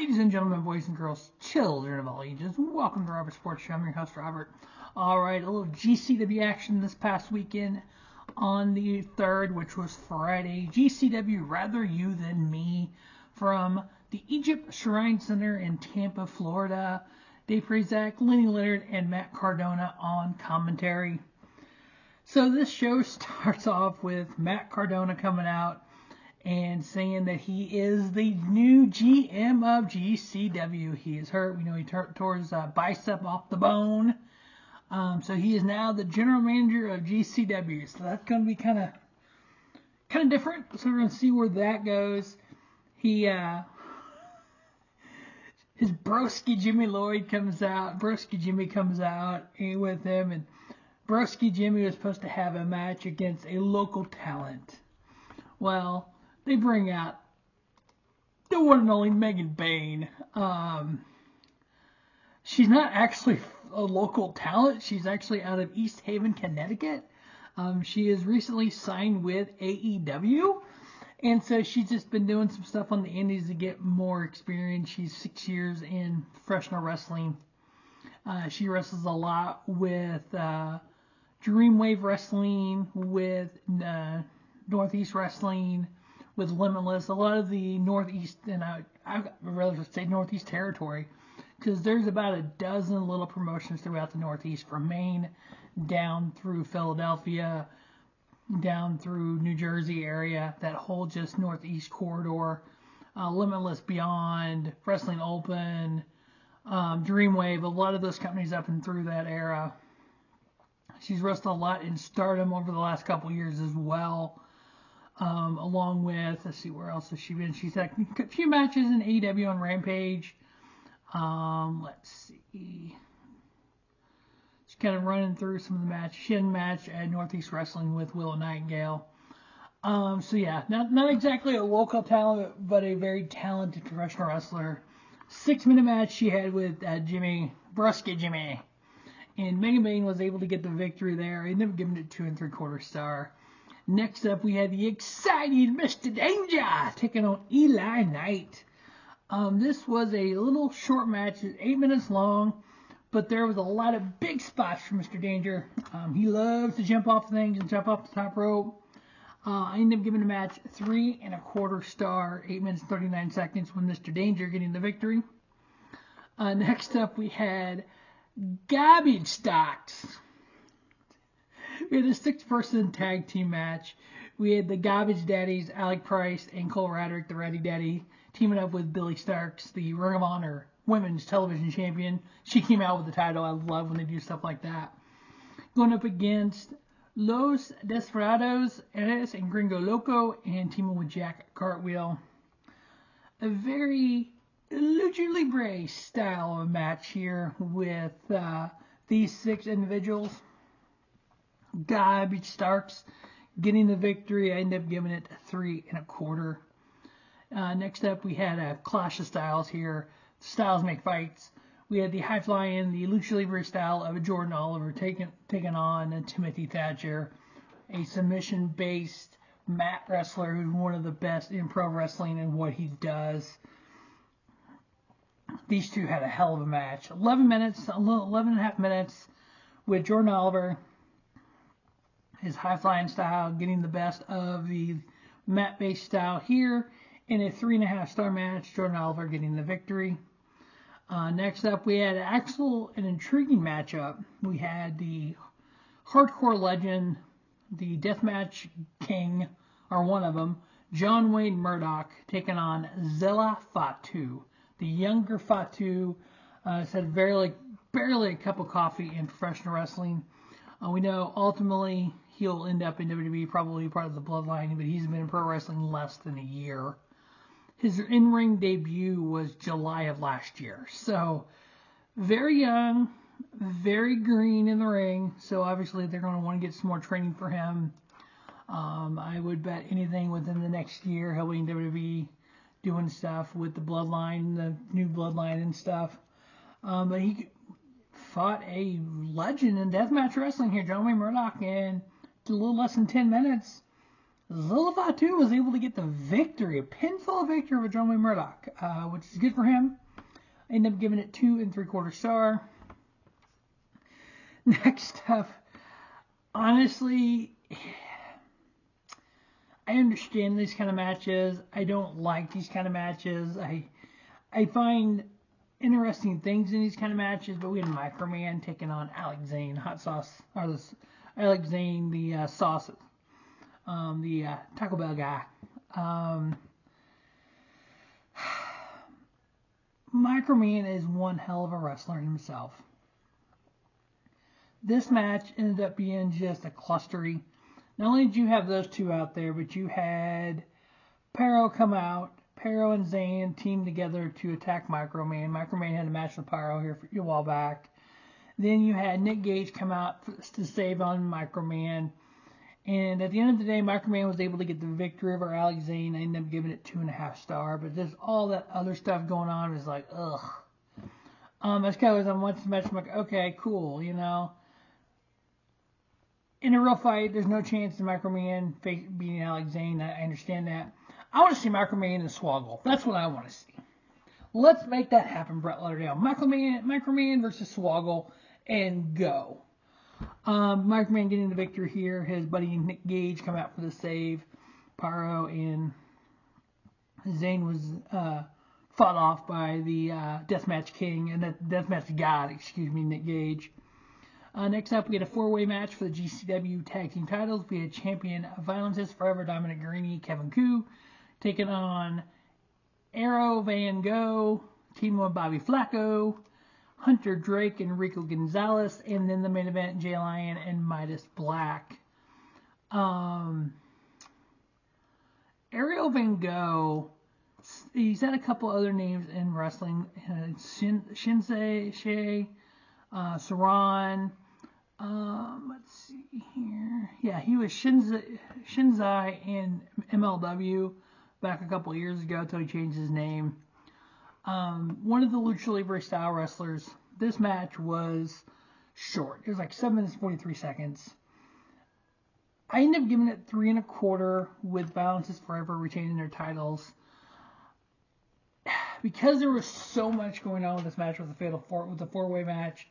Ladies and gentlemen, boys and girls, children of all ages, welcome to Robert Sports Show. I'm your host, Robert. Alright, a little GCW action this past weekend on the 3rd, which was Friday. GCW Rather You Than Me from the Egypt Shrine Center in Tampa, Florida. Dave Prazak, Lenny Leonard, and Matt Cardona on commentary. So this show starts off with Matt Cardona coming out and saying that he is the new GM of GCW. He is hurt. We know he tore his bicep off the bone. So he is now the general manager of GCW. So that's going to be kind of different. So we're going to see where that goes. His Broski Jimmy Lloyd comes out. Broski Jimmy comes out with him, and Broski Jimmy was supposed to have a match against a local talent. Well, they bring out the one and only Megan Bayne. She's not actually a local talent. She's actually out of East Haven, Connecticut. She has recently signed with AEW. And so she's just been doing some stuff on the indies to get more experience. She's 6 years in professional wrestling. She wrestles a lot with Dreamwave Wrestling, with Northeast Wrestling, with Limitless, a lot of the Northeast, and I'd rather say Northeast territory, because there's about a dozen little promotions throughout the Northeast, from Maine down through Philadelphia, down through New Jersey area, that whole just Northeast corridor. Limitless Beyond, Wrestling Open, Dreamwave, a lot of those companies up and through that era. She's wrestled a lot in Stardom over the last couple years as well. Along with, let's see, where else has she been? She's had a few matches in AEW on Rampage. Let's see. She's kind of running through some of the matches. She had a match at Northeast Wrestling with Willow Nightingale. So yeah, not exactly a local talent, but a very talented professional wrestler. 6-minute match she had with Broski Jimmy. And Megan Bayne was able to get the victory there. I ended up giving it 2 3/4 star. Next up, we had the exciting Mr. Danger taking on Eli Knight. This was a little short match, 8 minutes long, but there was a lot of big spots for Mr. Danger. He loves to jump off things and jump off the top rope. I ended up giving the match 3 1/4 star, 8 minutes 39 seconds, with Mr. Danger getting the victory. Next up, we had Gahbage Starkz. We had a 6-person tag team match. We had the Gahbage Daddies, Alec Price and Cole Radrick, the Ratty Daddy, teaming up with Billie Starkz, the Ring of Honor Women's Television Champion. She came out with the title. I love when they do stuff like that. Going up against Los Desperados, Arez and Gringo Loco, and teaming with Jack Cartwheel. A very Lucha Libre style of match here with these 6 individuals. Gahbage Starkz getting the victory. I ended up giving it 3 1/4. Next up, we had a clash of styles here. Styles make fights. We had the high flying, the Lucha Libre style of Jordan Oliver taking on Timothy Thatcher, a submission-based mat wrestler who's one of the best in pro wrestling in what he does. These two had a hell of a match. 11 and a half minutes with Jordan Oliver, his high-flying style, getting the best of the mat-based style here. In a 3 1/2 star match, Jordan Oliver getting the victory. Next up, we had an intriguing matchup. We had the hardcore legend, the deathmatch king, or one of them, John Wayne Murdoch, taking on Zilla Fatu. The younger Fatu said barely a cup of coffee in professional wrestling. We know ultimately he'll end up in WWE, probably part of the bloodline, but he's been in pro wrestling less than a year. His in-ring debut was July of last year. So very young, very green in the ring. So obviously they're going to want to get some more training for him. I would bet anything within the next year he'll be in WWE doing stuff with the bloodline, the new bloodline and stuff. But he fought a legend in deathmatch wrestling here, John Wayne Murdoch, in a little less than 10 minutes. Zilla Fatu was able to get the victory, a pinfall victory over John Murdoch, which is good for him. I ended up giving it 2 3/4 star. Next up, honestly, I understand these kind of matches. I don't like these kind of matches. I find interesting things in these kind of matches, but we had Microman taking on Alec Zayne, hot sauce, or this Alec Zayne, the sauces, the Taco Bell guy. Microman is one hell of a wrestler himself. This match ended up being just a clustery. Not only did you have those two out there, but you had Pyro come out. Pyro and Zayne teamed together to attack Microman. Microman had a match with Pyro here a while back. Then you had Nick Gage come out to save on Microman. And at the end of the day, Microman was able to get the victory over Alec Zayne. I ended up giving it 2.5 stars. But there's all that other stuff going on. It's like, ugh. As kind of as I'm watching the match, I'm like, okay, cool, you know. In a real fight, there's no chance of Microman beating Alec Zayne. I understand that. I want to see Microman and Swoggle. That's what I want to see. Let's make that happen, Brett Lauderdale. Microman versus Swoggle, and go. Microman getting the victory here. His buddy Nick Gage come out for the save. Pyro and Zayne was fought off by the Deathmatch King and the Deathmatch God, Nick Gage. Next up, we had a 4-way match for the GCW Tag Team titles. We had champion Violence is Forever, Dominic Garrini, Kevin Koo, taking on Arrow Van Gogh, teaming with Bobby Flaco, Hunter Drake, and Rico Gonzalez, and then the main event, Jay Lyon and Midas Black. Ariel Van Gogh, he's had a couple other names in wrestling, Shinsei, Shea, Saran. Let's see here. Yeah, he was Shinzai in MLW back a couple of years ago until he changed his name. One of the Lucha Libre style wrestlers. This match was short. It was like 7 minutes 43 seconds. I ended up giving it 3 1/4 with Violence is Forever retaining their titles. Because there was so much going on with this match with the four-way match,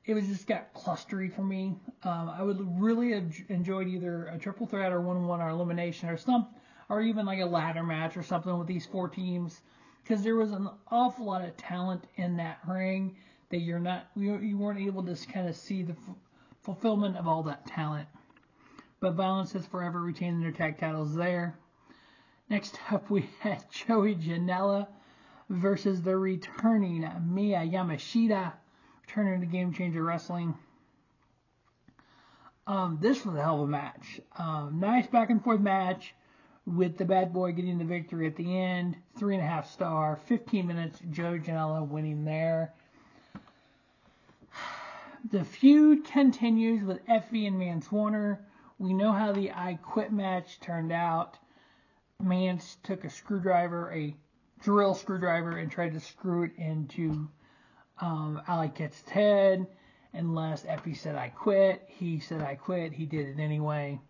it was just got clustery for me. I would really have enjoyed either a triple threat or 1-1 or elimination or even like a ladder match or something with these 4 teams, because there was an awful lot of talent in that ring that you weren't able to kind of see the fulfillment of all that talent. But Violence is Forever retaining their tag titles there. Next up, we had Joey Janela versus the returning Miyu Yamashita, returning to Game Changer Wrestling. This was a hell of a match. Nice back and forth match with the bad boy getting the victory at the end. 3.5 star, 15 minutes, Joey Janela winning there. The feud continues with Effy and Mance Warner. We know how the I Quit match turned out. Mance took a drill screwdriver, and tried to screw it into Alec's head. Unless Effy said I quit, he said I quit. He did it anyway.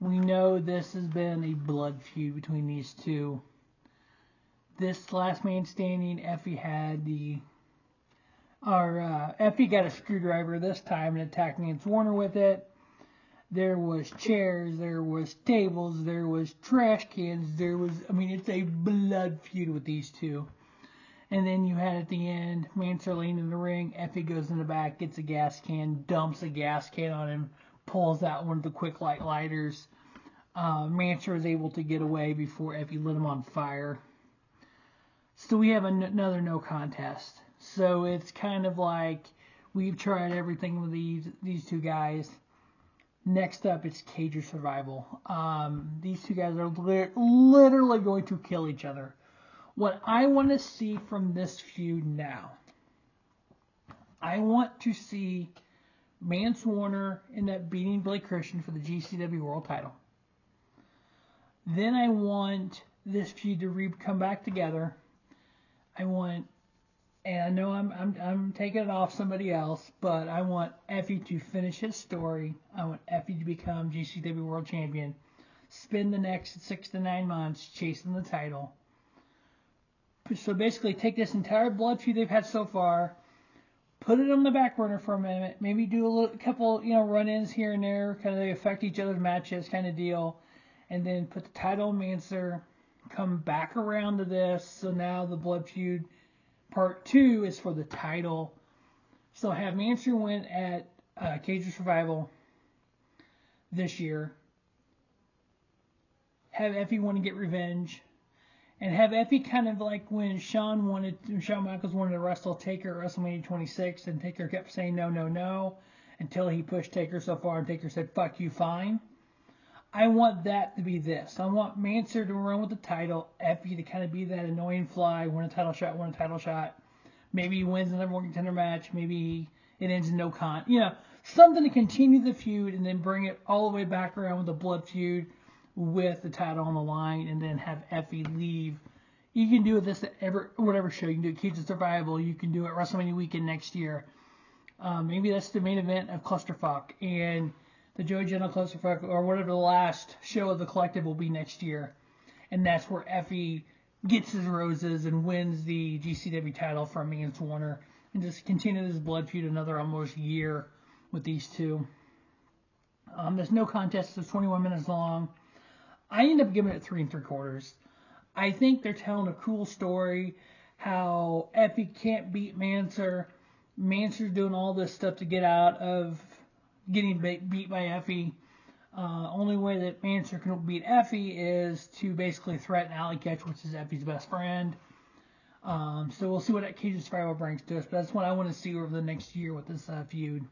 We know this has been a blood feud between these two. This last man standing, Effy got a screwdriver this time and attacked Mance Warner with it. There was chairs, there was tables, there was trash cans, it's a blood feud with these two. And then you had at the end, Mance laying in the ring, Effy goes in the back, gets a gas can, dumps a gas can on him, pulls out one of the quick lighters. Mance was able to get away before Effy lit him on fire. So we have another no contest. So it's kind of like we've tried everything with these two guys. Next up, it's Cage or Survival. These two guys are literally going to kill each other. What I want to see from this feud now, I want to see Mance Warner end up beating Billy Christian for the GCW World Title. Then I want this feud to come back together. And I know I'm taking it off somebody else, but I want Effy to finish his story. I want Effy to become GCW World Champion. spend the next 6 to 9 months chasing the title. So basically, take this entire blood feud they've had so far, put it on the back burner for a minute, maybe do a couple, run-ins here and there, kind of they affect each other's matches kind of deal, and then put the title on Mance, come back around to this. So now the blood feud part 2 is for the title. So have Mance win at Cage of Survival this year. Have Effy want to get revenge. And have Effy kind of like when Shawn Michaels wanted to wrestle Taker at WrestleMania 26, and Taker kept saying no, no, no, until he pushed Taker so far and Taker said, fuck you, fine. I want that to be this. I want Mance to run with the title, Effy to kind of be that annoying fly, win a title shot. Maybe he wins another one contender match. Maybe it ends in no con. Something to continue the feud and then bring it all the way back around with the blood feud with the title on the line, and then have Effy leave. You can do this at whatever show. You can do it Cage of Survival. You can do it WrestleMania weekend next year. Maybe that's the main event of Clusterfuck and the Joey Janela Clusterfuck, or whatever the last show of the collective will be next year. And that's where Effy gets his roses and wins the GCW title from Mance Warner, and just continue this blood feud another almost year with these two. There's no contest. It's 21 minutes long. I end up giving it 3 3/4. I think they're telling a cool story, how Effy can't beat Mance. Mance's doing all this stuff to get out of getting beat by Effy. Only way that Mance can beat Effy is to basically threaten Alec, which is Effy's best friend. So we'll see what that Cage of Survival brings to us. But that's what I want to see over the next year with this feud.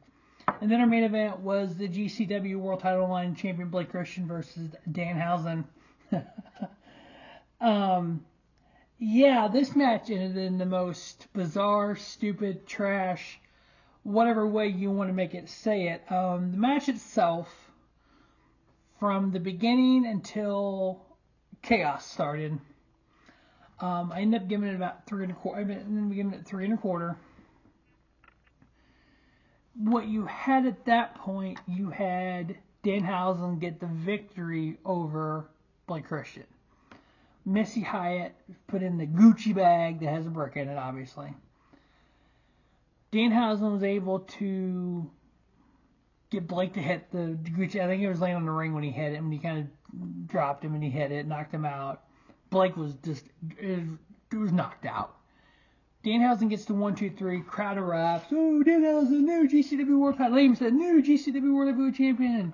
And then our main event was the GCW World Title Line champion Blake Christian versus Danhausen. This match ended in the most bizarre, stupid, trash, whatever way you want to say it. The match itself, from the beginning until chaos started, I ended up giving it about 3 1/4. I ended up giving it 3 1/4. What you had at that point, you had Danhausen get the victory over Blake Christian. Missy Hyatt put in the Gucci bag that has a brick in it, obviously. Danhausen was able to get Blake to hit the Gucci. I think he was laying on the ring when he hit it, and he kind of dropped him and he hit it, knocked him out. Blake was was knocked out. Danhausen gets to 1, 2, 3, crowd erupts. Oh, Danhausen, new GCW World Title. Lame said, new GCW World Heavyweight Champion.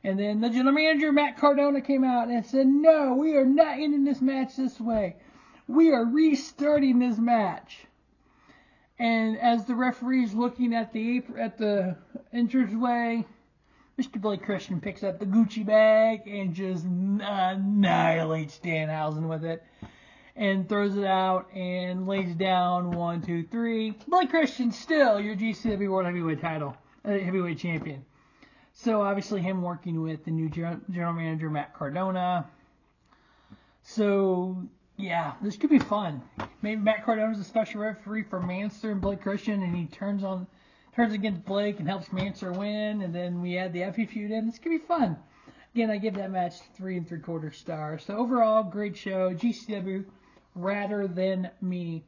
And then the general manager, Matt Cardona, came out and said, no, we are not ending this match this way. We are restarting this match. And as the referee's looking at the entranceway, Mr. Blake Christian picks up the Gucci bag and just annihilates Danhausen with it. And throws it out and lays down 1, 2, 3. Blake Christian still your GCW World Heavyweight Champion. So obviously him working with the new general manager Matt Cardona. So yeah, this could be fun. Maybe Matt Cardona's a special referee for Mance and Blake Christian, and he turns against Blake and helps Mance win, and then we add the Effy feud in. This could be fun. Again, I give that match 3 3/4 stars. So overall, great show. GCW. Rather than me.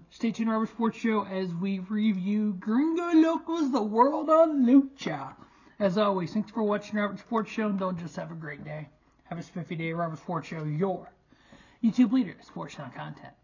Stay tuned to our sports show as we review Gringo Loco's The World on Lucha. As always, thanks for watching Robert Sports Show, and don't just have a great day. Have a spiffy day. Robert Sports Show, your YouTube leader, sports channel content.